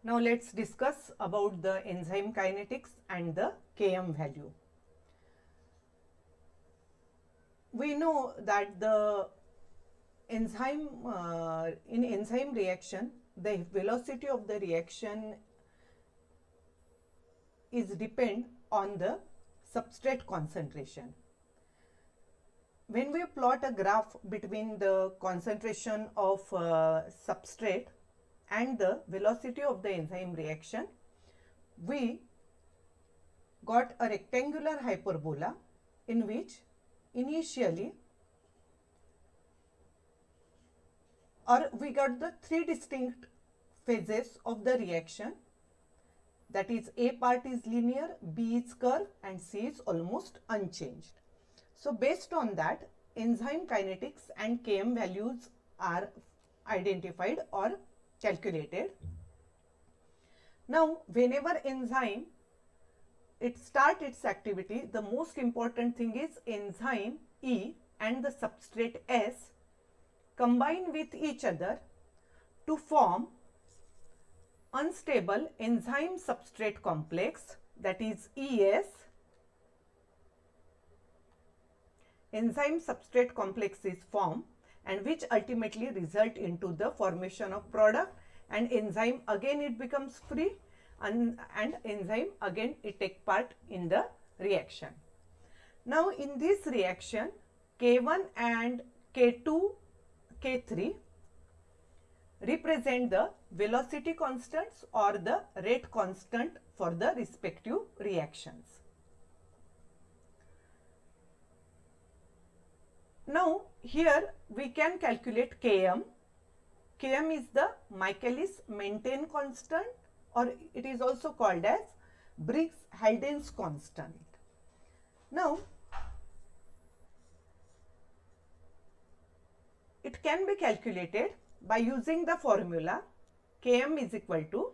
Now let's discuss about the enzyme kinetics and the Km value. We know that the enzyme in enzyme reaction, the velocity of the reaction is depend on the substrate concentration. When we plot a graph between the concentration of substrate and the velocity of the enzyme reaction, we got a rectangular hyperbola in which initially we got the three distinct phases of the reaction, that is A part is linear, B is curve and C is almost unchanged. So based on that, enzyme kinetics and Km values are identified or calculated. Now whenever enzyme start its activity, the most important thing is enzyme E and the substrate S combine with each other to form unstable enzyme substrate complex, that is ES. Enzyme substrate complex is formed and which ultimately result into the formation of product, and enzyme again it becomes free and enzyme again it take part in the reaction. Now in this reaction, K1 and K2, K3 represent the velocity constants or the rate constant for the respective reactions. Now here we can calculate Km. Km is the Michaelis-Menten constant, or it is also called as Briggs-Halden's constant. Now it can be calculated by using the formula Km is equal to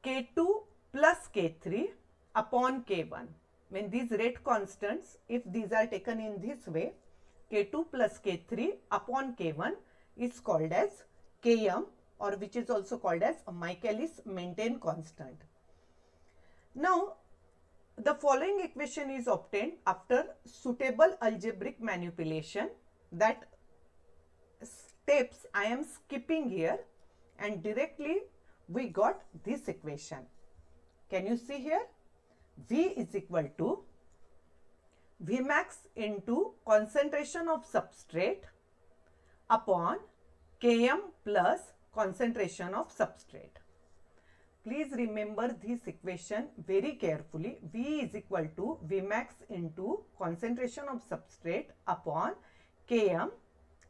K2 plus K3 upon K1. When these rate constants, if these are taken in this way, K2 plus K3 upon K1 is called as Km, or which is also called as a Michaelis-Menten constant. Now the following equation is obtained after suitable algebraic manipulation. That steps I am skipping here, and directly we got this equation. Can you see here? V is equal to Vmax into concentration of substrate upon Km plus concentration of substrate. Please remember this equation very carefully. V is equal to Vmax into concentration of substrate upon Km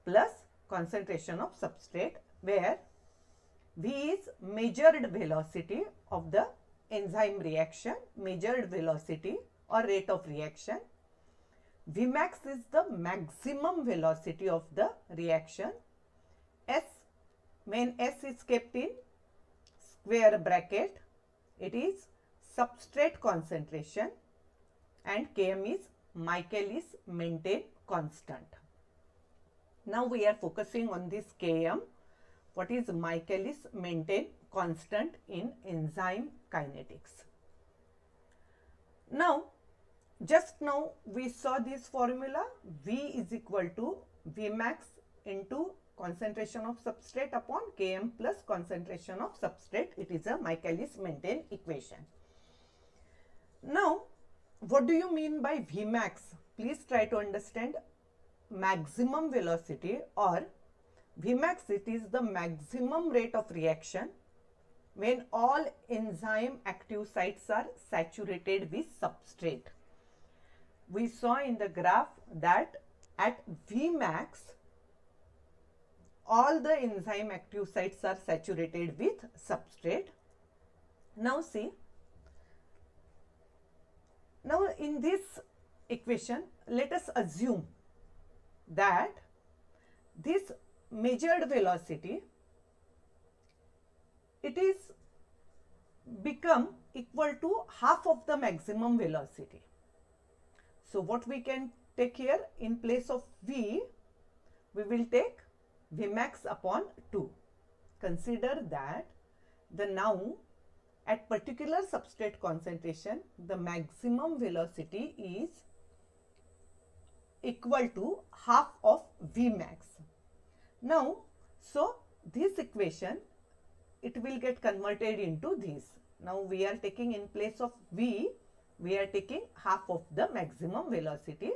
plus concentration of substrate, where V is measured velocity of the enzyme reaction, measured velocity or rate of reaction. Vmax is the maximum velocity of the reaction. S, when S is kept in square bracket, it is substrate concentration, and Km is Michaelis-Menten constant. Now we are focusing on this Km. What is Michaelis-Menten constant in enzyme kinetics? Now, just now we saw this formula, V is equal to Vmax into concentration of substrate upon Km plus concentration of substrate. It is a Michaelis-Menten equation. Now, what do you mean by Vmax? Please try to understand. Maximum velocity, or Vmax, it is the maximum rate of reaction when all enzyme active sites are saturated with substrate. We saw in the graph that at Vmax, all the enzyme active sites are saturated with substrate. Now see, now in this equation, let us assume that this measured velocity, it is become equal to half of the maximum velocity. So what we can take here, in place of V, we will take Vmax upon 2. Consider that the now at particular substrate concentration, the maximum velocity is equal to half of Vmax. Now, so this equation, it will get converted into this. Now we are taking in place of V, we are taking half of the maximum velocity.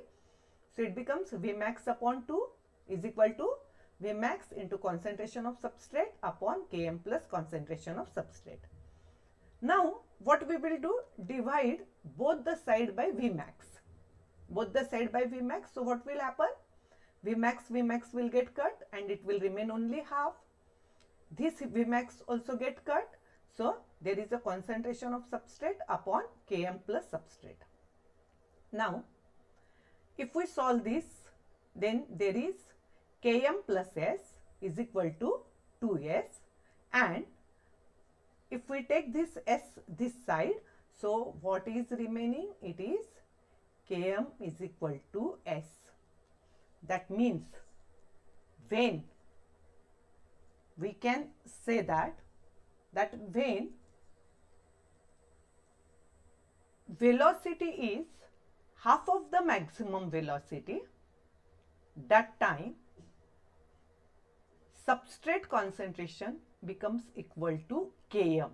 So it becomes Vmax upon 2 is equal to Vmax into concentration of substrate upon Km plus concentration of substrate. Now what we will do, divide both the side by Vmax. Both the side by Vmax. So what will happen? Vmax will get cut and it will remain only half. This Vmax also get cut. So there is a concentration of substrate upon Km plus substrate. Now if we solve this, then there is Km plus S is equal to 2S, and if we take this S this side, so what is remaining? It is Km is equal to S. That means when we can say that when velocity is half of the maximum velocity, that time substrate concentration becomes equal to Km.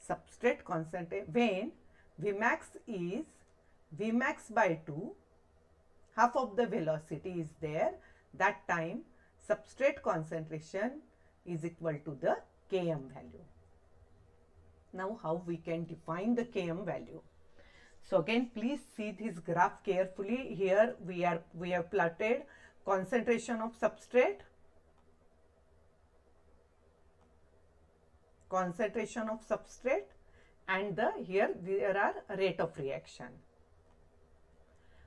Substrate concentration, when Vmax is Vmax by 2, half of the velocity is there, that time substrate concentration is equal to the Km value. Now how we can define the Km value? So again, please see this graph carefully. Here we have plotted concentration of substrate, and here there are rate of reaction.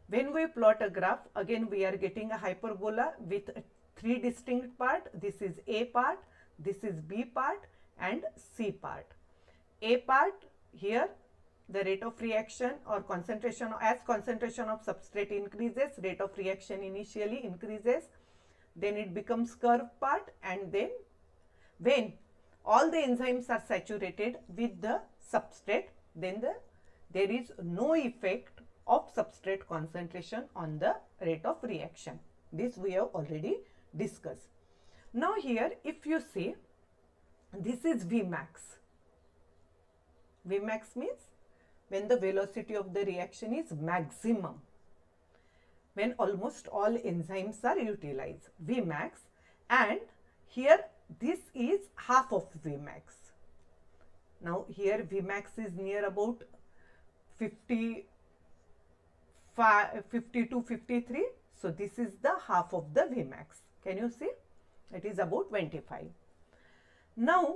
When we plot a graph, again we are getting a hyperbola with 3 distinct parts. This is A part, this is B part and C part. A part, here the rate of reaction or concentration, as concentration of substrate increases, rate of reaction initially increases, then it becomes curve part, and then when all the enzymes are saturated with the substrate, then there is no effect of substrate concentration on the rate of reaction. This we have already discussed. Now here if you see, this is Vmax. Vmax means when the velocity of the reaction is maximum, when almost all enzymes are utilized, Vmax, and here this is half of Vmax. Now here Vmax is near about 50 to 53. So this is the half of the Vmax. Can you see? It is about 25. Now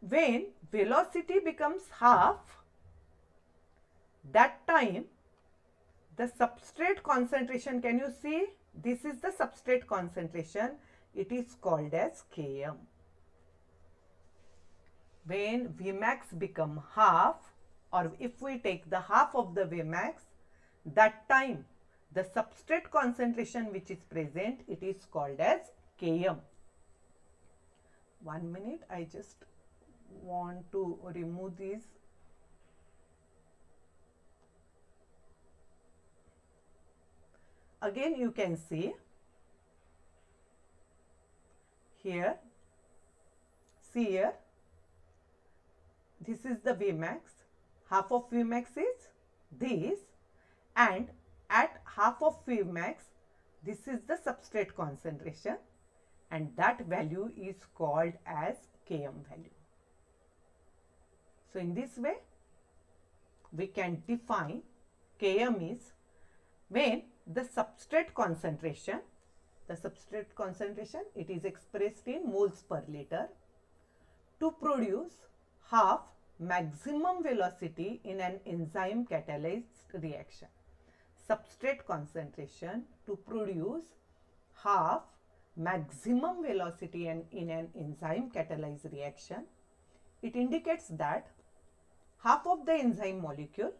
when velocity becomes half, that time the substrate concentration, can you see? This is the substrate concentration. It is called as Km. When Vmax become half, or if we take the half of the Vmax, that time the substrate concentration which is present, it is called as Km. 1 minute, I just want to remove these. Again you can see here, see here, this is the Vmax, half of Vmax is this, and at half of Vmax, this is the substrate concentration, and that value is called as Km value. So in this way, we can define Km is when the substrate concentration, it is expressed in moles per liter, to produce half maximum velocity in an enzyme catalyzed reaction. Substrate concentration to produce half maximum velocity in an enzyme catalyzed reaction. It indicates that half of the enzyme molecule,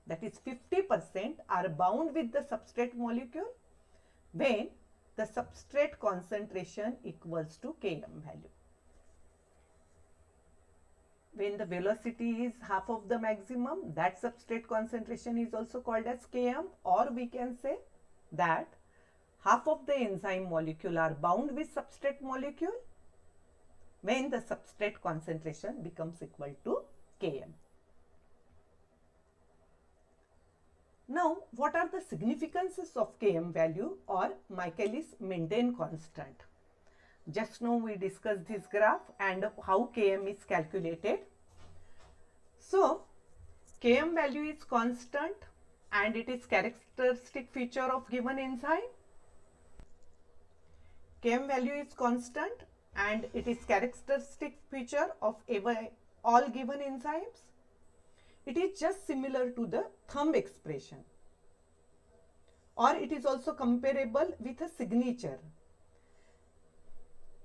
that is 50%, are bound with the substrate molecule when the substrate concentration equals to Km value. when the velocity is half of the maximum, that substrate concentration is also called as Km, or we can say that half of the enzyme molecule are bound with substrate molecule when the substrate concentration becomes equal to Km. Now, what are the significances of Km value or Michaelis-Menten constant? Just now we discussed this graph and how Km is calculated. So, Km value is constant and it is characteristic feature of given enzyme. Km value is constant and it is characteristic feature of all given enzymes. It is just similar to the thumb expression, or it is also comparable with a signature.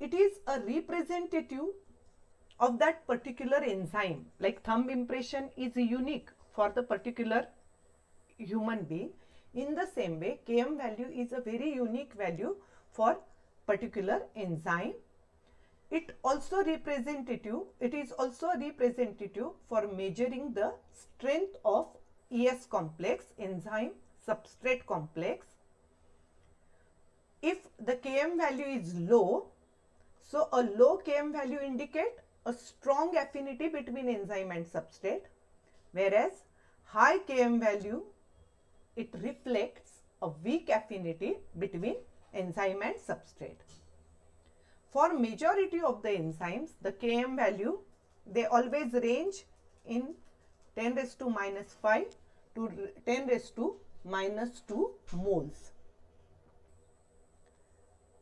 It is a representative of that particular enzyme, like thumb impression is unique for the particular human being. In the same way, Km value is a very unique value for particular enzyme. It is also representative for measuring the strength of ES complex, enzyme substrate complex. If the Km value is low, so a low Km value indicate a strong affinity between enzyme and substrate, whereas high Km value, it reflects a weak affinity between enzyme and substrate. For majority of the enzymes, the Km value, they always range in 10 raised to minus 5 to 10 raised to minus 2 moles.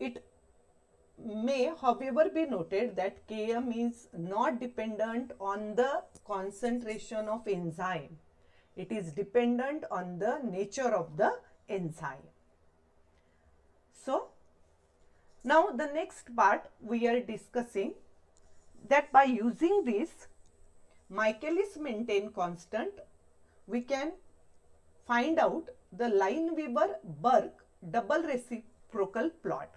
It may, however, be noted that Km is not dependent on the concentration of enzyme. It is dependent on the nature of the enzyme. So, now the next part we are discussing that by using this Michaelis-Menten constant, we can find out the Lineweaver-Burke double reciprocal plot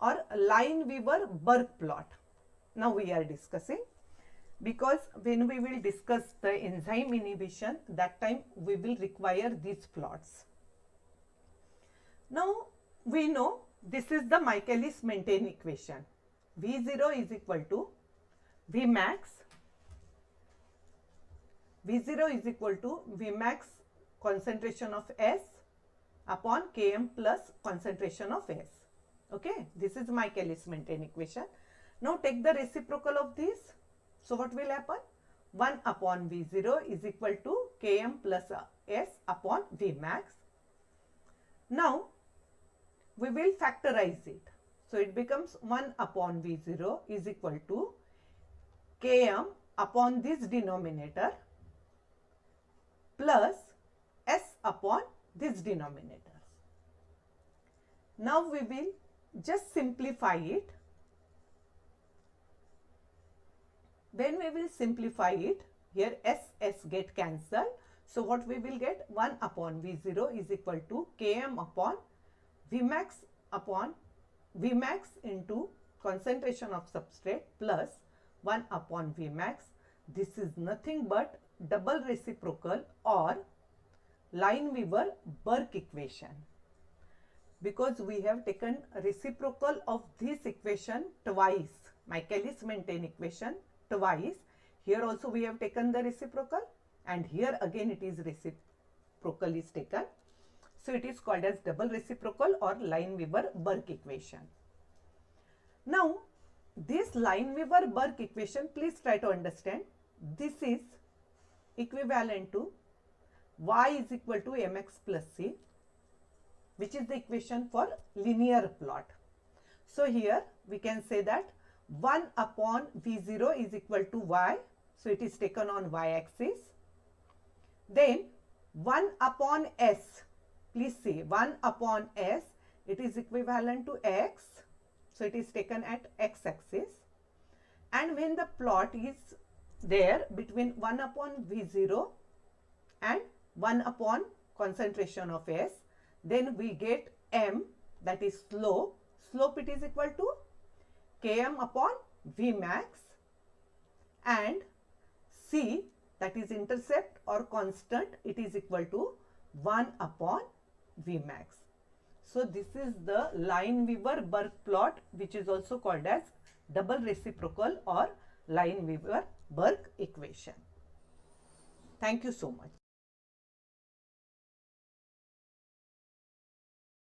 or Lineweaver-Burke plot. Now we are discussing, because when we will discuss the enzyme inhibition, that time we will require these plots. Now we know this is the Michaelis-Menten equation. V0 is equal to Vmax. V0 is equal to Vmax concentration of S upon Km plus concentration of S. Okay, this is Michaelis-Menten equation. Now take the reciprocal of this. So what will happen? 1 upon V0 is equal to Km plus S upon Vmax. Now we will factorize it. So it becomes 1 upon V0 is equal to Km upon this denominator plus S upon this denominator. Now we will just simplify it. When we will simplify it, here S get cancelled. So what we will get? 1 upon V0 is equal to Km upon Vmax into concentration of substrate plus 1 upon Vmax. This is nothing but double reciprocal or Lineweaver-Burke equation, because we have taken reciprocal of this equation twice, Michaelis-Menten equation twice. Here also we have taken the reciprocal, and here again it is reciprocal is taken. So it is called as double reciprocal or Lineweaver-Burke equation. Now this Lineweaver-Burke equation, please try to understand, this is equivalent to y is equal to mx plus c, which is the equation for linear plot. So here we can say that 1 upon V0 is equal to y, so it is taken on y-axis. Then 1 upon s, please see 1 upon s, it is equivalent to x, so it is taken at x-axis. And when the plot is there between 1 upon V0 and 1 upon concentration of S, then we get m, that is slope. Slope it is equal to Km upon Vmax, and C, that is intercept or constant, it is equal to 1 upon V max. So this is the Lineweaver-Burke plot, which is also called as double reciprocal or Lineweaver-Burke equation. Thank you so much.